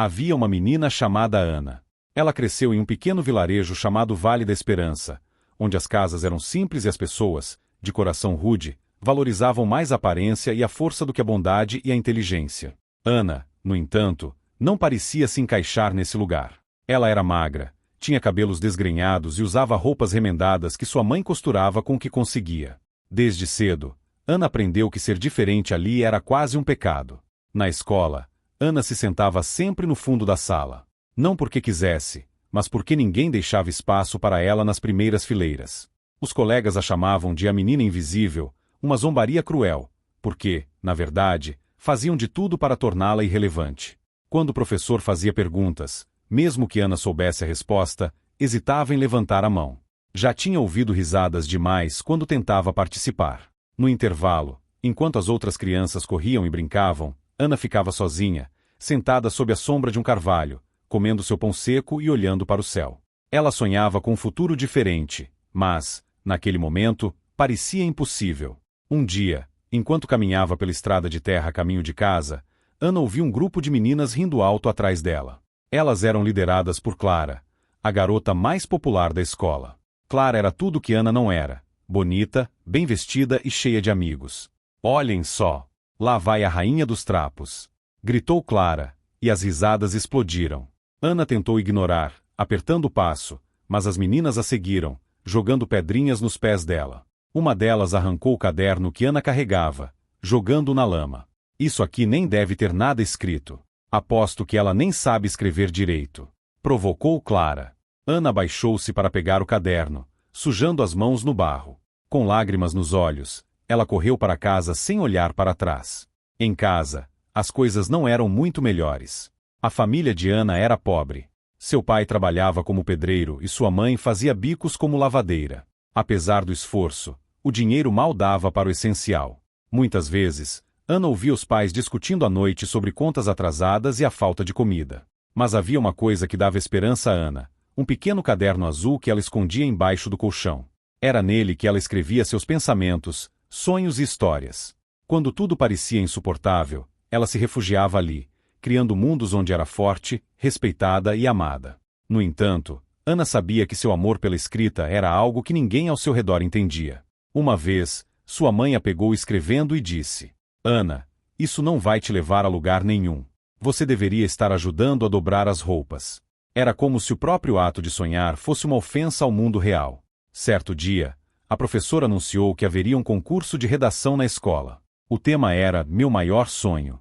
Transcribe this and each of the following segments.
Havia uma menina chamada Ana. Ela cresceu em um pequeno vilarejo chamado Vale da Esperança, onde as casas eram simples e as pessoas, de coração rude, valorizavam mais a aparência e a força do que a bondade e a inteligência. Ana, no entanto, não parecia se encaixar nesse lugar. Ela era magra, tinha cabelos desgrenhados e usava roupas remendadas que sua mãe costurava com o que conseguia. Desde cedo, Ana aprendeu que ser diferente ali era quase um pecado. Na escola, Ana se sentava sempre no fundo da sala. Não porque quisesse, mas porque ninguém deixava espaço para ela nas primeiras fileiras. Os colegas a chamavam de a menina invisível, uma zombaria cruel, porque, na verdade, faziam de tudo para torná-la irrelevante. Quando o professor fazia perguntas, mesmo que Ana soubesse a resposta, hesitava em levantar a mão. Já tinha ouvido risadas demais quando tentava participar. No intervalo, enquanto as outras crianças corriam e brincavam, Ana ficava sozinha, sentada sob a sombra de um carvalho, comendo seu pão seco e olhando para o céu. Ela sonhava com um futuro diferente, mas, naquele momento, parecia impossível. Um dia, enquanto caminhava pela estrada de terra a caminho de casa, Ana ouviu um grupo de meninas rindo alto atrás dela. Elas eram lideradas por Clara, a garota mais popular da escola. Clara era tudo o que Ana não era: bonita, bem vestida e cheia de amigos. Olhem só! Lá vai a rainha dos trapos! Gritou Clara, e as risadas explodiram. Ana tentou ignorar, apertando o passo, mas as meninas a seguiram, jogando pedrinhas nos pés dela. Uma delas arrancou o caderno que Ana carregava, jogando-o na lama. Isso aqui nem deve ter nada escrito. Aposto que ela nem sabe escrever direito. Provocou Clara. Ana abaixou-se para pegar o caderno, sujando as mãos no barro. Com lágrimas nos olhos, ela correu para casa sem olhar para trás. Em casa, as coisas não eram muito melhores. A família de Ana era pobre. Seu pai trabalhava como pedreiro e sua mãe fazia bicos como lavadeira. Apesar do esforço, o dinheiro mal dava para o essencial. Muitas vezes, Ana ouvia os pais discutindo à noite sobre contas atrasadas e a falta de comida. Mas havia uma coisa que dava esperança a Ana: um pequeno caderno azul que ela escondia embaixo do colchão. Era nele que ela escrevia seus pensamentos, sonhos e histórias. Quando tudo parecia insuportável, ela se refugiava ali, criando mundos onde era forte, respeitada e amada. No entanto, Ana sabia que seu amor pela escrita era algo que ninguém ao seu redor entendia. Uma vez, sua mãe a pegou escrevendo e disse: Ana, isso não vai te levar a lugar nenhum. Você deveria estar ajudando a dobrar as roupas. Era como se o próprio ato de sonhar fosse uma ofensa ao mundo real. Certo dia, a professora anunciou que haveria um concurso de redação na escola. O tema era Meu Maior Sonho.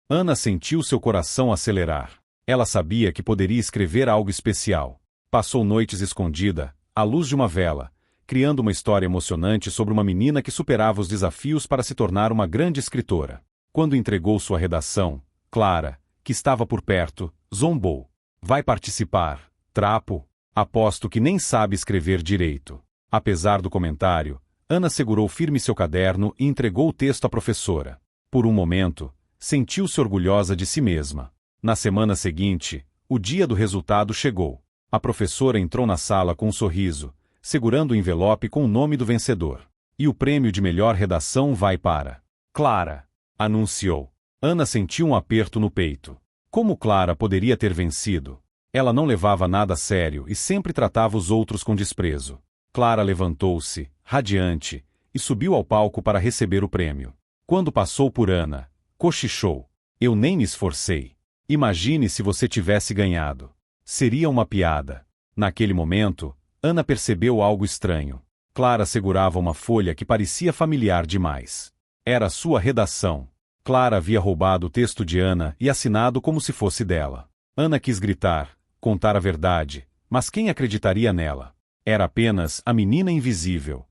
Ana sentiu seu coração acelerar. Ela sabia que poderia escrever algo especial. Passou noites escondida, à luz de uma vela, criando uma história emocionante sobre uma menina que superava os desafios para se tornar uma grande escritora. Quando entregou sua redação, Clara, que estava por perto, zombou. Vai participar, trapo? Aposto que nem sabe escrever direito. Apesar do comentário, Ana segurou firme seu caderno e entregou o texto à professora. Por um momento, sentiu-se orgulhosa de si mesma. Na semana seguinte, o dia do resultado chegou. A professora entrou na sala com um sorriso, segurando o envelope com o nome do vencedor. E o prêmio de melhor redação vai para Clara, anunciou. Ana sentiu um aperto no peito. Como Clara poderia ter vencido? Ela não levava nada a sério e sempre tratava os outros com desprezo. Clara levantou-se, radiante, e subiu ao palco para receber o prêmio. Quando passou por Ana, cochichou: Eu nem me esforcei. Imagine se você tivesse ganhado. Seria uma piada. Naquele momento, Ana percebeu algo estranho. Clara segurava uma folha que parecia familiar demais. Era sua redação. Clara havia roubado o texto de Ana e assinado como se fosse dela. Ana quis gritar, contar a verdade, mas quem acreditaria nela? Era apenas a menina invisível.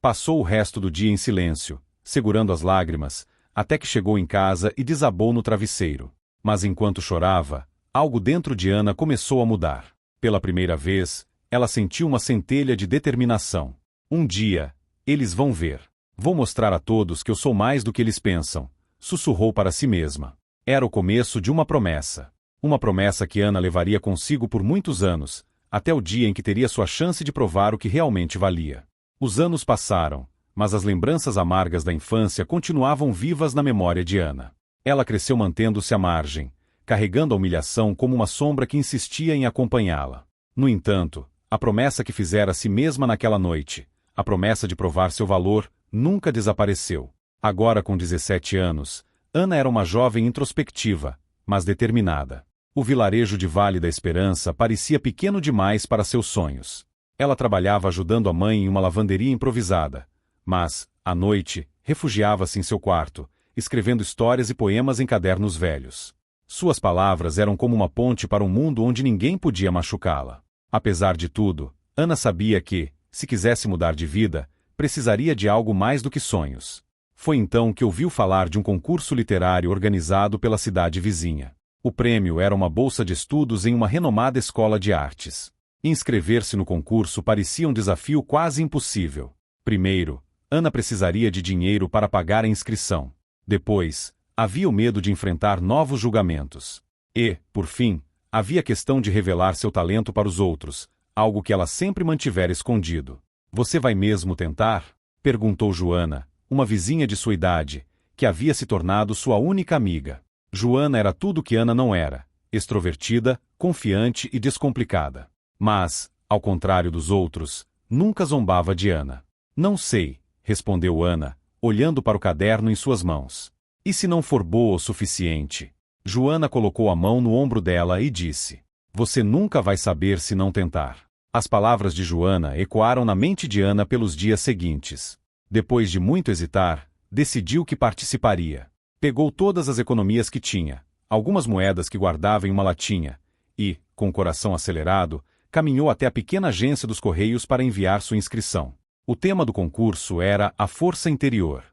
Passou o resto do dia em silêncio, segurando as lágrimas, até que chegou em casa e desabou no travesseiro. Mas enquanto chorava, algo dentro de Ana começou a mudar. Pela primeira vez, ela sentiu uma centelha de determinação. Um dia, eles vão ver. Vou mostrar a todos que eu sou mais do que eles pensam, sussurrou para si mesma. Era o começo de uma promessa. Uma promessa que Ana levaria consigo por muitos anos, até o dia em que teria sua chance de provar o que realmente valia. Os anos passaram, mas as lembranças amargas da infância continuavam vivas na memória de Ana. Ela cresceu mantendo-se à margem, carregando a humilhação como uma sombra que insistia em acompanhá-la. No entanto, a promessa que fizera a si mesma naquela noite, a promessa de provar seu valor, nunca desapareceu. Agora com 17 anos, Ana era uma jovem introspectiva, mas determinada. O vilarejo de Vale da Esperança parecia pequeno demais para seus sonhos. Ela trabalhava ajudando a mãe em uma lavanderia improvisada, mas, à noite, refugiava-se em seu quarto, escrevendo histórias e poemas em cadernos velhos. Suas palavras eram como uma ponte para um mundo onde ninguém podia machucá-la. Apesar de tudo, Ana sabia que, se quisesse mudar de vida, precisaria de algo mais do que sonhos. Foi então que ouviu falar de um concurso literário organizado pela cidade vizinha. O prêmio era uma bolsa de estudos em uma renomada escola de artes. Inscrever-se no concurso parecia um desafio quase impossível. Primeiro, Ana precisaria de dinheiro para pagar a inscrição. Depois, havia o medo de enfrentar novos julgamentos. E, por fim, havia a questão de revelar seu talento para os outros, algo que ela sempre mantivera escondido. "Você vai mesmo tentar?" perguntou Joana, uma vizinha de sua idade, que havia se tornado sua única amiga. Joana era tudo o que Ana não era: extrovertida, confiante e descomplicada. Mas, ao contrário dos outros, nunca zombava de Ana. "Não sei", respondeu Ana, olhando para o caderno em suas mãos. "E se não for boa o suficiente?" Joana colocou a mão no ombro dela e disse: "Você nunca vai saber se não tentar." As palavras de Joana ecoaram na mente de Ana pelos dias seguintes. Depois de muito hesitar, decidiu que participaria. Pegou todas as economias que tinha, algumas moedas que guardava em uma latinha, e, com o coração acelerado, caminhou até a pequena agência dos Correios para enviar sua inscrição. O tema do concurso era a força interior.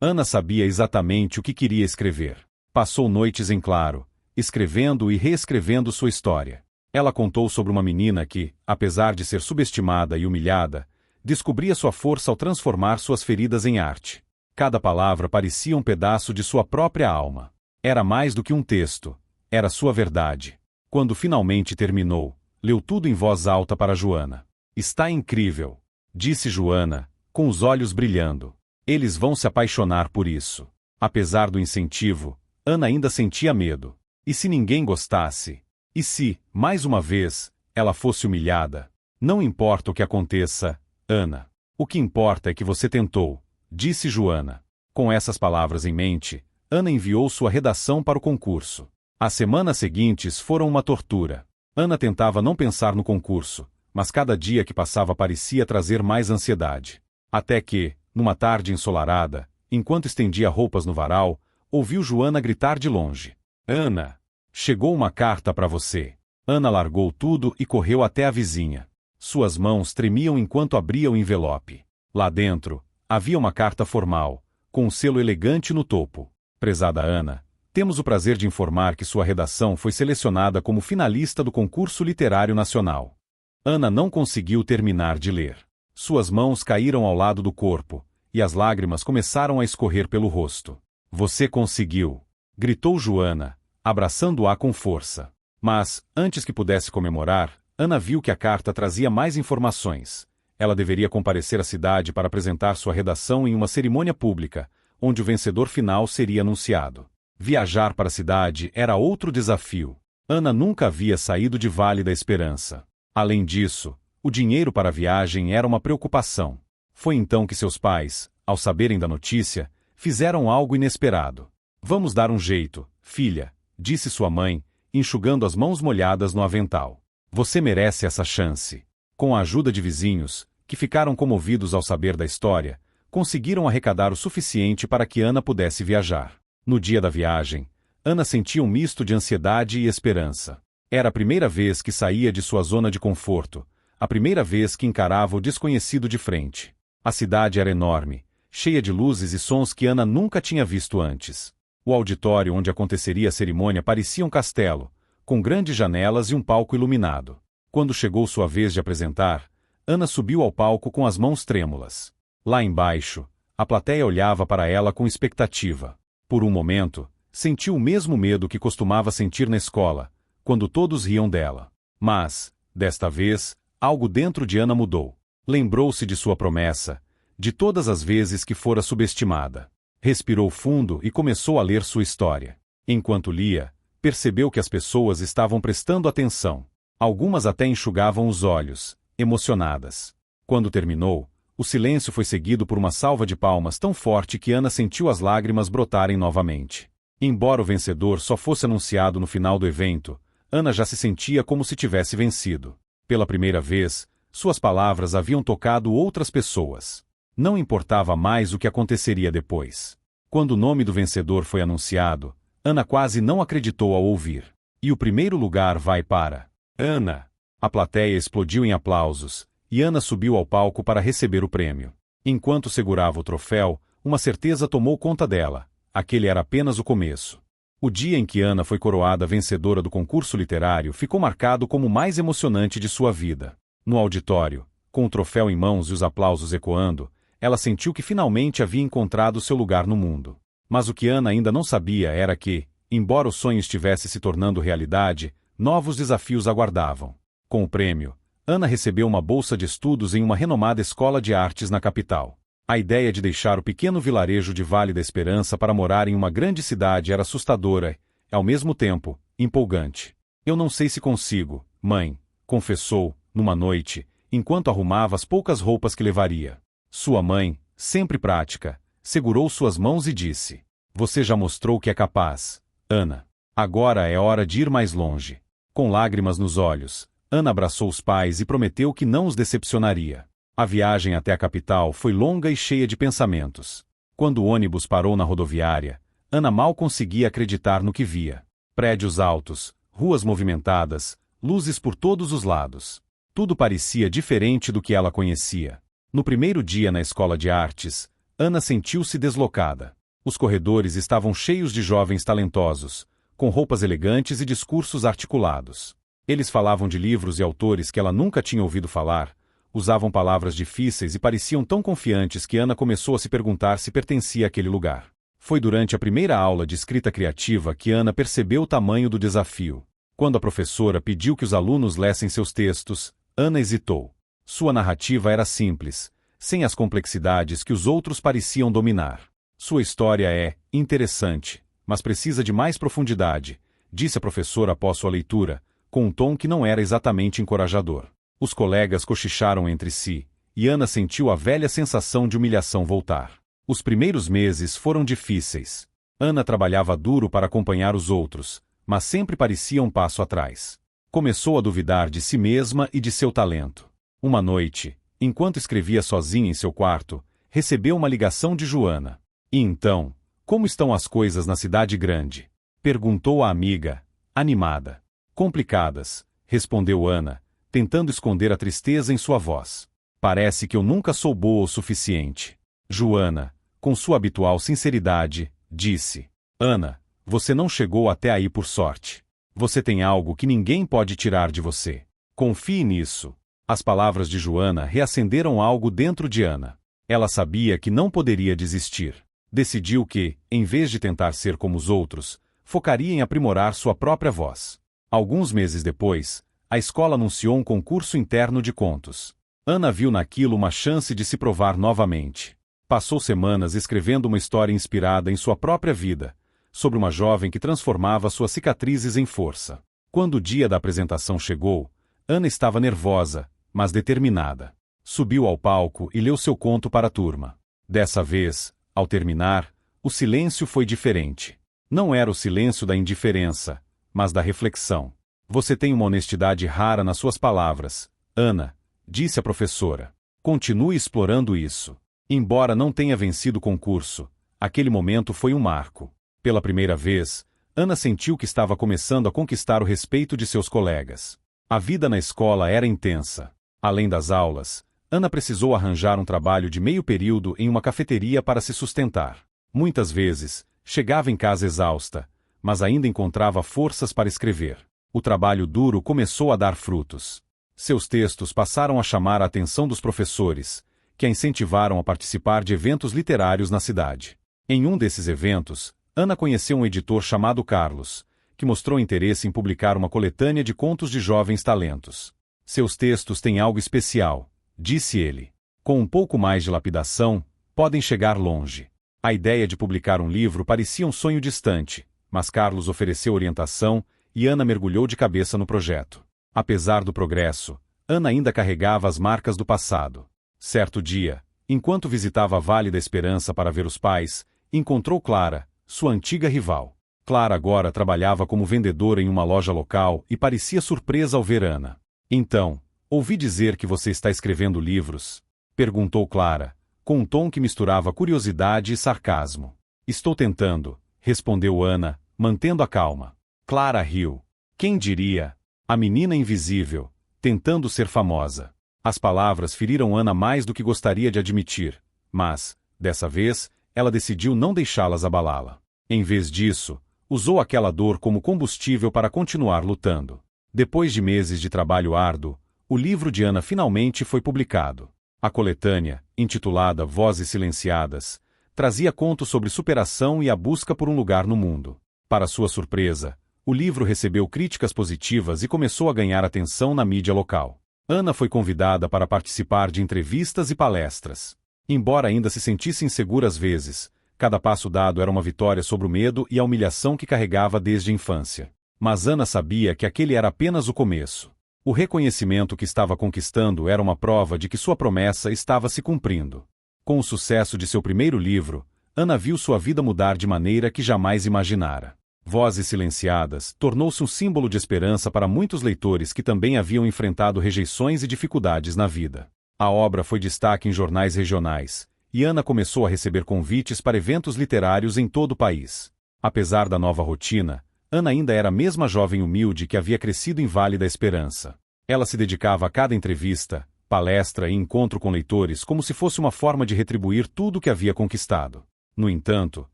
Ana sabia exatamente o que queria escrever. Passou noites em claro, escrevendo e reescrevendo sua história. Ela contou sobre uma menina que, apesar de ser subestimada e humilhada, descobria sua força ao transformar suas feridas em arte. Cada palavra parecia um pedaço de sua própria alma. Era mais do que um texto, era sua verdade. Quando finalmente terminou, leu tudo em voz alta para Joana. "Está incrível", disse Joana, com os olhos brilhando. "Eles vão se apaixonar por isso." Apesar do incentivo, Ana ainda sentia medo. E se ninguém gostasse? E se, mais uma vez, ela fosse humilhada? "Não importa o que aconteça, Ana. O que importa é que você tentou", disse Joana. Com essas palavras em mente, Ana enviou sua redação para o concurso. As semanas seguintes foram uma tortura. Ana tentava não pensar no concurso, mas cada dia que passava parecia trazer mais ansiedade. Até que, numa tarde ensolarada, enquanto estendia roupas no varal, ouviu Joana gritar de longe: "Ana! Chegou uma carta para você." Ana largou tudo e correu até a vizinha. Suas mãos tremiam enquanto abria o envelope. Lá dentro, havia uma carta formal, com um selo elegante no topo. "Prezada Ana, temos o prazer de informar que sua redação foi selecionada como finalista do Concurso Literário Nacional." Ana não conseguiu terminar de ler. Suas mãos caíram ao lado do corpo, e as lágrimas começaram a escorrer pelo rosto. "Você conseguiu!" gritou Joana, abraçando-a com força. Mas, antes que pudesse comemorar, Ana viu que a carta trazia mais informações. Ela deveria comparecer à cidade para apresentar sua redação em uma cerimônia pública, onde o vencedor final seria anunciado. Viajar para a cidade era outro desafio. Ana nunca havia saído de Vale da Esperança. Além disso, o dinheiro para a viagem era uma preocupação. Foi então que seus pais, ao saberem da notícia, fizeram algo inesperado. "Vamos dar um jeito, filha", disse sua mãe, enxugando as mãos molhadas no avental. "Você merece essa chance." Com a ajuda de vizinhos, que ficaram comovidos ao saber da história, conseguiram arrecadar o suficiente para que Ana pudesse viajar. No dia da viagem, Ana sentia um misto de ansiedade e esperança. Era a primeira vez que saía de sua zona de conforto, a primeira vez que encarava o desconhecido de frente. A cidade era enorme, cheia de luzes e sons que Ana nunca tinha visto antes. O auditório onde aconteceria a cerimônia parecia um castelo, com grandes janelas e um palco iluminado. Quando chegou sua vez de apresentar, Ana subiu ao palco com as mãos trêmulas. Lá embaixo, a plateia olhava para ela com expectativa. Por um momento, sentiu o mesmo medo que costumava sentir na escola, quando todos riam dela. Mas, desta vez, algo dentro de Ana mudou. Lembrou-se de sua promessa, de todas as vezes que fora subestimada. Respirou fundo e começou a ler sua história. Enquanto lia, Percebeu que as pessoas estavam prestando atenção. Algumas até enxugavam os olhos, emocionadas. Quando terminou, o silêncio foi seguido por uma salva de palmas tão forte que Ana sentiu as lágrimas brotarem novamente. Embora o vencedor só fosse anunciado no final do evento, Ana já se sentia como se tivesse vencido. Pela primeira vez, suas palavras haviam tocado outras pessoas. Não importava mais o que aconteceria depois. Quando o nome do vencedor foi anunciado, Ana quase não acreditou ao ouvir. E o primeiro lugar vai para Ana. A plateia explodiu em aplausos, e Ana subiu ao palco para receber o prêmio. Enquanto segurava o troféu, uma certeza tomou conta dela. Aquele era apenas o começo. O dia em que Ana foi coroada vencedora do concurso literário ficou marcado como o mais emocionante de sua vida. No auditório, com o troféu em mãos e os aplausos ecoando, ela sentiu que finalmente havia encontrado seu lugar no mundo. Mas o que Ana ainda não sabia era que, embora o sonho estivesse se tornando realidade, novos desafios aguardavam. Com o prêmio, Ana recebeu uma bolsa de estudos em uma renomada escola de artes na capital. A ideia de deixar o pequeno vilarejo de Vale da Esperança para morar em uma grande cidade era assustadora e, ao mesmo tempo, empolgante. Eu não sei se consigo, mãe, confessou, numa noite, enquanto arrumava as poucas roupas que levaria. Sua mãe, sempre prática, segurou suas mãos e disse: "Você já mostrou que é capaz, Ana. Agora é hora de ir mais longe." Com lágrimas nos olhos, Ana abraçou os pais e prometeu que não os decepcionaria. A viagem até a capital foi longa e cheia de pensamentos. Quando o ônibus parou na rodoviária, Ana mal conseguia acreditar no que via. Prédios altos, ruas movimentadas, luzes por todos os lados. Tudo parecia diferente do que ela conhecia. No primeiro dia na escola de artes, Ana sentiu-se deslocada. Os corredores estavam cheios de jovens talentosos, com roupas elegantes e discursos articulados. Eles falavam de livros e autores que ela nunca tinha ouvido falar, usavam palavras difíceis e pareciam tão confiantes que Ana começou a se perguntar se pertencia àquele lugar. Foi durante a primeira aula de escrita criativa que Ana percebeu o tamanho do desafio. Quando a professora pediu que os alunos lessem seus textos, Ana hesitou. Sua narrativa era simples, sem as complexidades que os outros pareciam dominar. Sua história é interessante, mas precisa de mais profundidade, disse a professora após sua leitura, com um tom que não era exatamente encorajador. Os colegas cochicharam entre si, e Ana sentiu a velha sensação de humilhação voltar. Os primeiros meses foram difíceis. Ana trabalhava duro para acompanhar os outros, mas sempre parecia um passo atrás. Começou a duvidar de si mesma e de seu talento. Uma noite, enquanto escrevia sozinha em seu quarto, recebeu uma ligação de Joana. "E então, como estão as coisas na cidade grande?" perguntou a amiga, animada. "Complicadas", respondeu Ana, tentando esconder a tristeza em sua voz. "Parece que eu nunca sou boa o suficiente." Joana, com sua habitual sinceridade, disse: "Ana, você não chegou até aí por sorte. Você tem algo que ninguém pode tirar de você. Confie nisso." As palavras de Joana reacenderam algo dentro de Ana. Ela sabia que não poderia desistir. Decidiu que, em vez de tentar ser como os outros, focaria em aprimorar sua própria voz. Alguns meses depois, a escola anunciou um concurso interno de contos. Ana viu naquilo uma chance de se provar novamente. Passou semanas escrevendo uma história inspirada em sua própria vida, sobre uma jovem que transformava suas cicatrizes em força. Quando o dia da apresentação chegou, Ana estava nervosa, mas determinada. Subiu ao palco e leu seu conto para a turma. Dessa vez, ao terminar, o silêncio foi diferente. Não era o silêncio da indiferença, mas da reflexão. "Você tem uma honestidade rara nas suas palavras, Ana", disse a professora. "Continue explorando isso." Embora não tenha vencido o concurso, aquele momento foi um marco. Pela primeira vez, Ana sentiu que estava começando a conquistar o respeito de seus colegas. A vida na escola era intensa. Além das aulas, Ana precisou arranjar um trabalho de meio período em uma cafeteria para se sustentar. Muitas vezes, chegava em casa exausta, mas ainda encontrava forças para escrever. O trabalho duro começou a dar frutos. Seus textos passaram a chamar a atenção dos professores, que a incentivaram a participar de eventos literários na cidade. Em um desses eventos, Ana conheceu um editor chamado Carlos, que mostrou interesse em publicar uma coletânea de contos de jovens talentos. "Seus textos têm algo especial", disse ele. "Com um pouco mais de lapidação, podem chegar longe." A ideia de publicar um livro parecia um sonho distante, mas Carlos ofereceu orientação e Ana mergulhou de cabeça no projeto. Apesar do progresso, Ana ainda carregava as marcas do passado. Certo dia, enquanto visitava Vale da Esperança para ver os pais, encontrou Clara, sua antiga rival. Clara agora trabalhava como vendedora em uma loja local e parecia surpresa ao ver Ana. Então, ouvi dizer que você está escrevendo livros? Perguntou Clara, com um tom que misturava curiosidade e sarcasmo. Estou tentando, respondeu Ana, mantendo a calma. Clara riu. Quem diria? A menina invisível, tentando ser famosa. As palavras feriram Ana mais do que gostaria de admitir, mas, dessa vez, ela decidiu não deixá-las abalá-la. Em vez disso, usou aquela dor como combustível para continuar lutando. Depois de meses de trabalho árduo, o livro de Ana finalmente foi publicado. A coletânea, intitulada Vozes Silenciadas, trazia contos sobre superação e a busca por um lugar no mundo. Para sua surpresa, o livro recebeu críticas positivas e começou a ganhar atenção na mídia local. Ana foi convidada para participar de entrevistas e palestras. Embora ainda se sentisse insegura às vezes, cada passo dado era uma vitória sobre o medo e a humilhação que carregava desde a infância. Mas Ana sabia que aquele era apenas o começo. O reconhecimento que estava conquistando era uma prova de que sua promessa estava se cumprindo. Com o sucesso de seu primeiro livro, Ana viu sua vida mudar de maneira que jamais imaginara. Vozes Silenciadas tornou-se um símbolo de esperança para muitos leitores que também haviam enfrentado rejeições e dificuldades na vida. A obra foi destaque em jornais regionais, e Ana começou a receber convites para eventos literários em todo o país. Apesar da nova rotina, Ana ainda era a mesma jovem humilde que havia crescido em Vale da Esperança. Ela se dedicava a cada entrevista, palestra e encontro com leitores como se fosse uma forma de retribuir tudo o que havia conquistado. No entanto,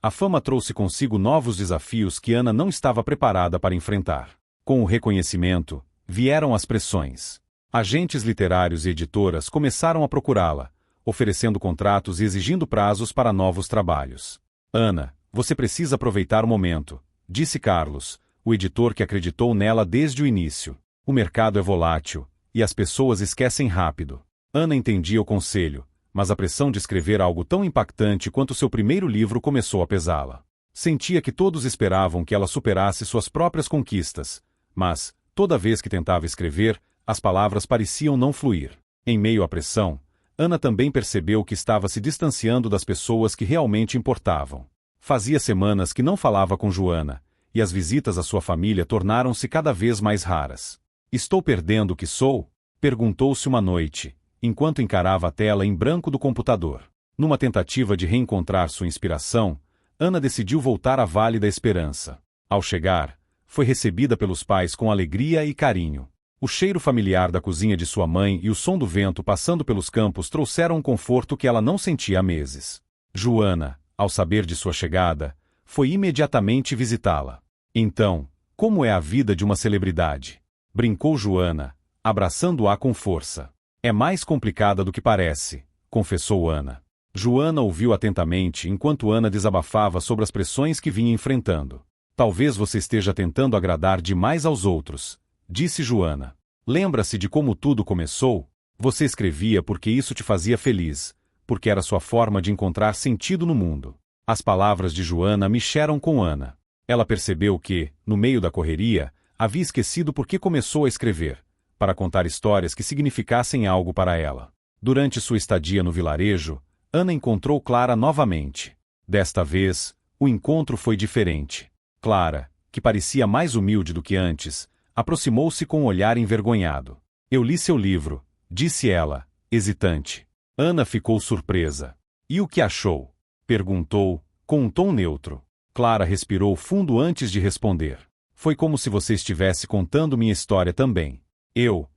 a fama trouxe consigo novos desafios que Ana não estava preparada para enfrentar. Com o reconhecimento, vieram as pressões. Agentes literários e editoras começaram a procurá-la, oferecendo contratos e exigindo prazos para novos trabalhos. Ana, você precisa aproveitar o momento, disse Carlos, o editor que acreditou nela desde o início. O mercado é volátil, e as pessoas esquecem rápido. Ana entendia o conselho, mas a pressão de escrever algo tão impactante quanto seu primeiro livro começou a pesá-la. Sentia que todos esperavam que ela superasse suas próprias conquistas, mas, toda vez que tentava escrever, as palavras pareciam não fluir. Em meio à pressão, Ana também percebeu que estava se distanciando das pessoas que realmente importavam. Fazia semanas que não falava com Joana, e as visitas à sua família tornaram-se cada vez mais raras. Estou perdendo o que sou? Perguntou-se uma noite, enquanto encarava a tela em branco do computador. Numa tentativa de reencontrar sua inspiração, Ana decidiu voltar à Vale da Esperança. Ao chegar, foi recebida pelos pais com alegria e carinho. O cheiro familiar da cozinha de sua mãe e o som do vento passando pelos campos trouxeram um conforto que ela não sentia há meses. Joana, ao saber de sua chegada, foi imediatamente visitá-la. Então, como é a vida de uma celebridade? Brincou Joana, abraçando-a com força. É mais complicada do que parece, confessou Ana. Joana ouviu atentamente enquanto Ana desabafava sobre as pressões que vinha enfrentando. Talvez você esteja tentando agradar demais aos outros, disse Joana. Lembra-se de como tudo começou? Você escrevia porque isso te fazia feliz, porque era sua forma de encontrar sentido no mundo. As palavras de Joana mexeram com Ana. Ela percebeu que, no meio da correria, havia esquecido por que começou a escrever, para contar histórias que significassem algo para ela. Durante sua estadia no vilarejo, Ana encontrou Clara novamente. Desta vez, o encontro foi diferente. Clara, que parecia mais humilde do que antes, aproximou-se com um olhar envergonhado. Eu li seu livro, disse ela, hesitante. Ana ficou surpresa. E o que achou? Perguntou, com um tom neutro. Clara respirou fundo antes de responder. Foi como se você estivesse contando minha história também. Eu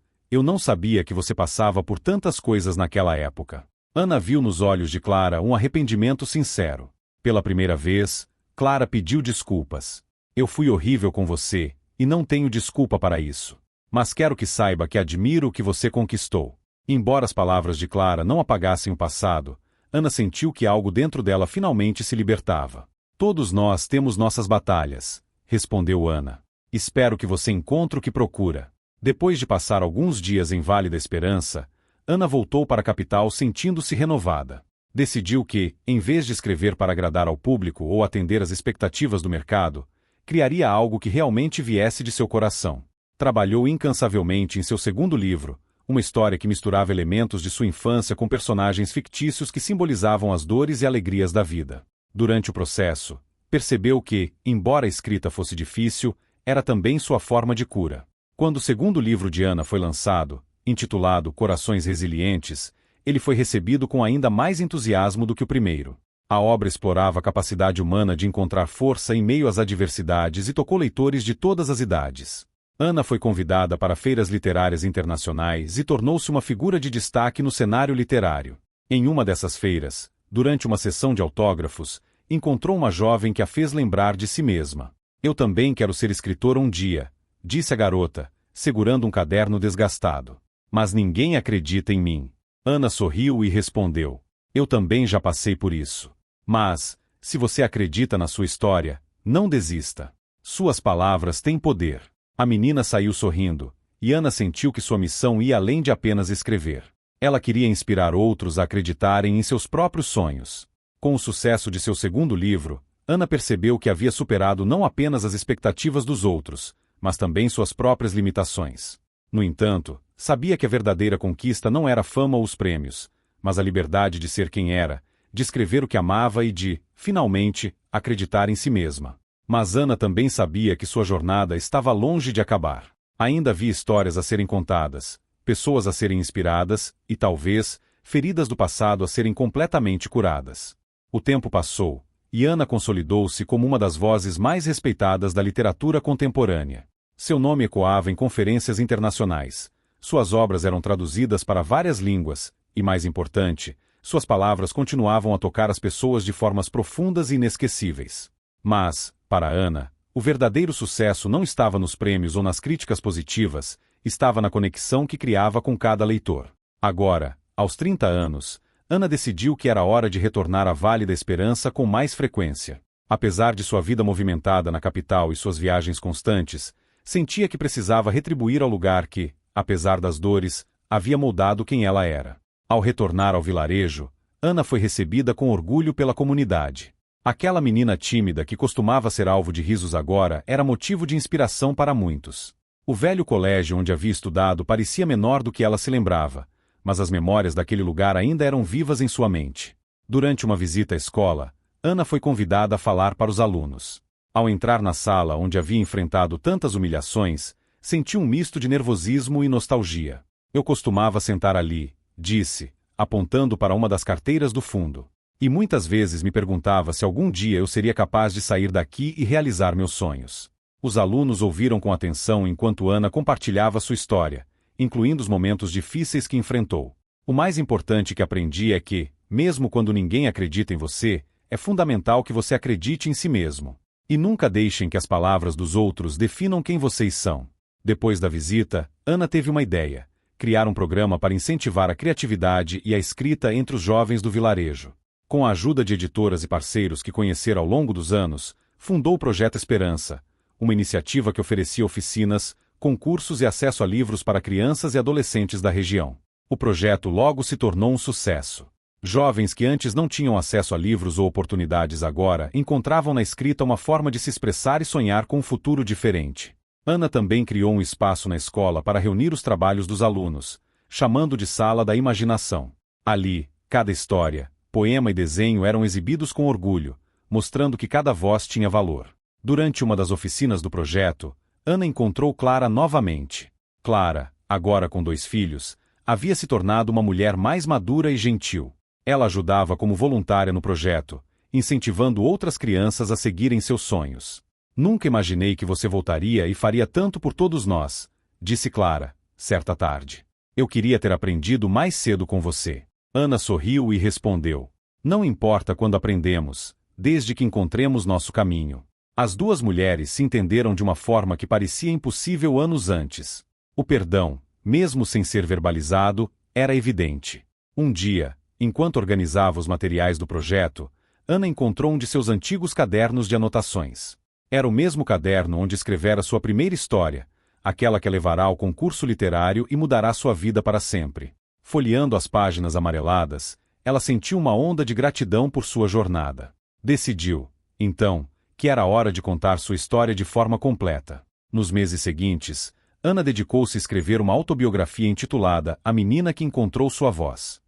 não sabia que você passava por tantas coisas naquela época. Ana viu nos olhos de Clara um arrependimento sincero. Pela primeira vez, Clara pediu desculpas. Eu fui horrível com você, e não tenho desculpa para isso. Mas quero que saiba que admiro o que você conquistou. Embora as palavras de Clara não apagassem o passado, Ana sentiu que algo dentro dela finalmente se libertava. Todos nós temos nossas batalhas, respondeu Ana. Espero que você encontre o que procura. Depois de passar alguns dias em Vale da Esperança, Ana voltou para a capital sentindo-se renovada. Decidiu que, em vez de escrever para agradar ao público ou atender às expectativas do mercado, criaria algo que realmente viesse de seu coração. Trabalhou incansavelmente em seu segundo livro, uma história que misturava elementos de sua infância com personagens fictícios que simbolizavam as dores e alegrias da vida. Durante o processo, percebeu que, embora a escrita fosse difícil, era também sua forma de cura. Quando o segundo livro de Ana foi lançado, intitulado Corações Resilientes, ele foi recebido com ainda mais entusiasmo do que o primeiro. A obra explorava a capacidade humana de encontrar força em meio às adversidades e tocou leitores de todas as idades. Ana foi convidada para feiras literárias internacionais e tornou-se uma figura de destaque no cenário literário. Em uma dessas feiras, durante uma sessão de autógrafos, encontrou uma jovem que a fez lembrar de si mesma. "Eu também quero ser escritora um dia", disse a garota, segurando um caderno desgastado. "Mas ninguém acredita em mim." Ana sorriu e respondeu: "Eu também já passei por isso. Mas, se você acredita na sua história, não desista. Suas palavras têm poder." A menina saiu sorrindo, e Ana sentiu que sua missão ia além de apenas escrever. Ela queria inspirar outros a acreditarem em seus próprios sonhos. Com o sucesso de seu segundo livro, Ana percebeu que havia superado não apenas as expectativas dos outros, mas também suas próprias limitações. No entanto, sabia que a verdadeira conquista não era a fama ou os prêmios, mas a liberdade de ser quem era, de escrever o que amava e de, finalmente, acreditar em si mesma. Mas Ana também sabia que sua jornada estava longe de acabar. Ainda havia histórias a serem contadas, pessoas a serem inspiradas e, talvez, feridas do passado a serem completamente curadas. O tempo passou, e Ana consolidou-se como uma das vozes mais respeitadas da literatura contemporânea. Seu nome ecoava em conferências internacionais. Suas obras eram traduzidas para várias línguas, e, mais importante, suas palavras continuavam a tocar as pessoas de formas profundas e inesquecíveis. Mas, para Ana, o verdadeiro sucesso não estava nos prêmios ou nas críticas positivas, estava na conexão que criava com cada leitor. Agora, aos 30 anos, Ana decidiu que era hora de retornar à Vale da Esperança com mais frequência. Apesar de sua vida movimentada na capital e suas viagens constantes, sentia que precisava retribuir ao lugar que, apesar das dores, havia moldado quem ela era. Ao retornar ao vilarejo, Ana foi recebida com orgulho pela comunidade. Aquela menina tímida que costumava ser alvo de risos agora era motivo de inspiração para muitos. O velho colégio onde havia estudado parecia menor do que ela se lembrava, mas as memórias daquele lugar ainda eram vivas em sua mente. Durante uma visita à escola, Ana foi convidada a falar para os alunos. Ao entrar na sala onde havia enfrentado tantas humilhações, sentiu um misto de nervosismo e nostalgia. "Eu costumava sentar ali", disse, apontando para uma das carteiras do fundo. "E muitas vezes me perguntava se algum dia eu seria capaz de sair daqui e realizar meus sonhos." Os alunos ouviram com atenção enquanto Ana compartilhava sua história, incluindo os momentos difíceis que enfrentou. "O mais importante que aprendi é que, mesmo quando ninguém acredita em você, é fundamental que você acredite em si mesmo. E nunca deixem que as palavras dos outros definam quem vocês são." Depois da visita, Ana teve uma ideia: criar um programa para incentivar a criatividade e a escrita entre os jovens do vilarejo. Com a ajuda de editoras e parceiros que conhecera ao longo dos anos, fundou o Projeto Esperança, uma iniciativa que oferecia oficinas, concursos e acesso a livros para crianças e adolescentes da região. O projeto logo se tornou um sucesso. Jovens que antes não tinham acesso a livros ou oportunidades agora encontravam na escrita uma forma de se expressar e sonhar com um futuro diferente. Ana também criou um espaço na escola para reunir os trabalhos dos alunos, chamando de Sala da Imaginação. Ali, cada história, poema e desenho eram exibidos com orgulho, mostrando que cada voz tinha valor. Durante uma das oficinas do projeto, Ana encontrou Clara novamente. Clara, agora com 2 filhos, havia se tornado uma mulher mais madura e gentil. Ela ajudava como voluntária no projeto, incentivando outras crianças a seguirem seus sonhos. "Nunca imaginei que você voltaria e faria tanto por todos nós", disse Clara, certa tarde. "Eu queria ter aprendido mais cedo com você." Ana sorriu e respondeu: "Não importa quando aprendemos, desde que encontremos nosso caminho." As duas mulheres se entenderam de uma forma que parecia impossível anos antes. O perdão, mesmo sem ser verbalizado, era evidente. Um dia, enquanto organizava os materiais do projeto, Ana encontrou um de seus antigos cadernos de anotações. Era o mesmo caderno onde escrevera sua primeira história, aquela que a levará ao concurso literário e mudará sua vida para sempre. Folheando as páginas amareladas, ela sentiu uma onda de gratidão por sua jornada. Decidiu, então, que era hora de contar sua história de forma completa. Nos meses seguintes, Ana dedicou-se a escrever uma autobiografia intitulada A Menina que Encontrou Sua Voz.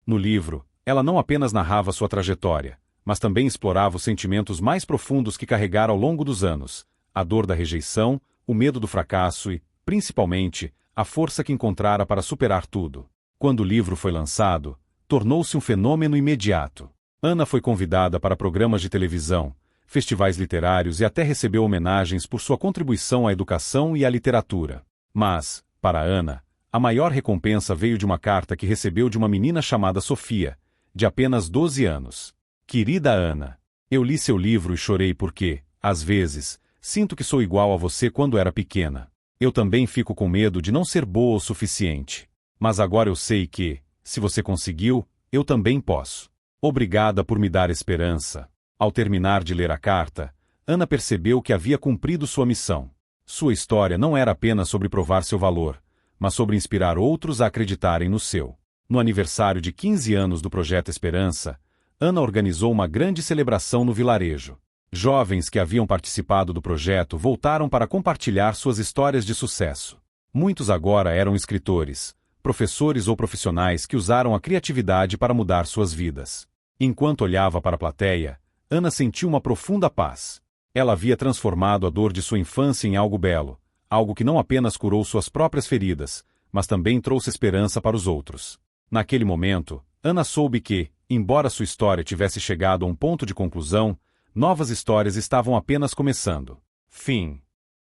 No livro, ela não apenas narrava sua trajetória, mas também explorava os sentimentos mais profundos que carregara ao longo dos anos, a dor da rejeição, o medo do fracasso e, principalmente, a força que encontrara para superar tudo. Quando o livro foi lançado, tornou-se um fenômeno imediato. Ana foi convidada para programas de televisão, festivais literários e até recebeu homenagens por sua contribuição à educação e à literatura. Mas, para Ana, a maior recompensa veio de uma carta que recebeu de uma menina chamada Sofia, de apenas 12 anos. Querida Ana, eu li seu livro e chorei porque, às vezes, sinto que sou igual a você quando era pequena. Eu também fico com medo de não ser boa o suficiente. Mas agora eu sei que, se você conseguiu, eu também posso. Obrigada por me dar esperança. Ao terminar de ler a carta, Ana percebeu que havia cumprido sua missão. Sua história não era apenas sobre provar seu valor, mas sobre inspirar outros a acreditarem no seu. No aniversário de 15 anos do Projeto Esperança, Ana organizou uma grande celebração no vilarejo. Jovens que haviam participado do projeto voltaram para compartilhar suas histórias de sucesso. Muitos agora eram escritores, professores ou profissionais que usaram a criatividade para mudar suas vidas. Enquanto olhava para a plateia, Ana sentiu uma profunda paz. Ela havia transformado a dor de sua infância em algo belo, algo que não apenas curou suas próprias feridas, mas também trouxe esperança para os outros. Naquele momento, Ana soube que, embora sua história tivesse chegado a um ponto de conclusão, novas histórias estavam apenas começando. Fim.